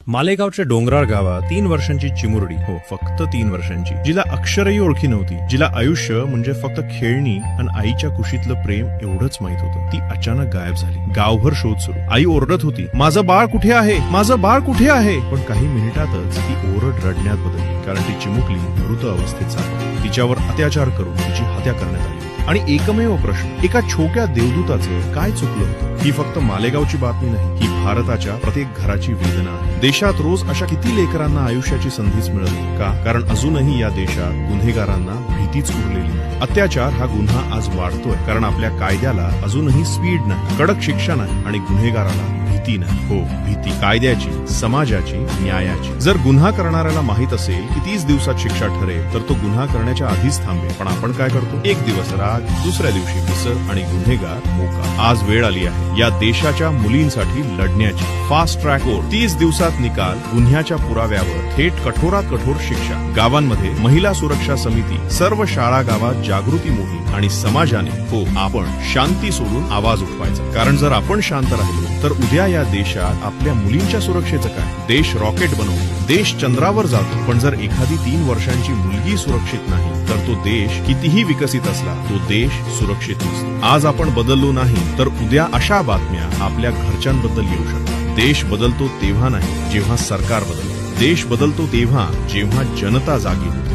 मालेगावच्या डोंगराळ गावात 3 वर्षांची चिमुरडी, हो फक्त 3 वर्षांची, जिला अक्षरही ओळखी नव्हती, जिला आयुष्य म्हणजे फक्त खेळणी आणि आईच्या कुशीतलं प्रेम एवढंच माहित होतं, ती अचानक गायब झाली. गावभर शोध सुरू. आई ओरडत होती, माझं बाळ कुठे आहे, माझं बाळ कुठे आहे. पण काही मिनिटातच ती ओरड रडण्यात बदलली, कारण ती चिमुकली मृत अवस्थेत सापडली. तिच्यावर अत्याचार करून तिची हत्या करण्यात आली. आणि एकमेव प्रश्न, एका छोट्या देवदूताचं काय चुकलं होतं? ही फक्त मालेगावची बातमी नाही, ही भारताच्या प्रत्येक घराची वेदना आहे. देशात रोज अशा किती लेकरांना आयुष्याची संधीच मिळत नाही का? कारण अजूनही या देशात गुन्हेगारांना भीतीच उरलेली नाही. अत्याचार हा गुन्हा आज वाढतोय, कारण आपल्या कायद्याला अजूनही स्पीड नाही, कडक शिक्षा नाही आणि गुन्हेगाराला भीती नाही. हो, भीती कायद्याची, समाजाची, न्यायाची. जर गुन्हा करणाऱ्याला माहित असेल की 30 दिवसात शिक्षा ठरेल, तर तो गुन्हा करण्याच्या आधीच थांबेल. पण आपण काय करतो? एक दिवस राग, दुसऱ्या दिवशी विसर आणि गुन्हेगार मोका. आज वेळ आली आहे या देशाच्या मुलींसाठी लढण्याची. फास्ट ट्रॅक कोर्ट, 30 दिवसात निकाल, गुन्ह्याच्या पुराव्यावर थेट कठोरात कठोर शिक्षा. गावांमध्ये महिला सुरक्षा समिती, सर्व शाळा गावात जागृती मोहीम आणि समाजाने, हो आपण, शांती सोडून आवाज उठवायचा. कारण जर आपण शांत राहिलो तर उद्या या देशात आपल्या मुलींच्या सुरक्षेचं काय? देश रॉकेट बनवतो, देश चंद्रावर जातो, पण जर एखादी 3 वर्षांची मुलगी सुरक्षित नाही तर तो देश कितीही विकसित असला तो देश सुरक्षित नसतो. आज आपण बदललो नाही तर उद्या अशा बातम्या आपल्या घरच्यांबद्दल येऊ शकतात. देश बदलतो तेव्हा नाही जेव्हा सरकार बदलतो. देश बदलतो तेव्हा जेव्हा जनता जागी होते.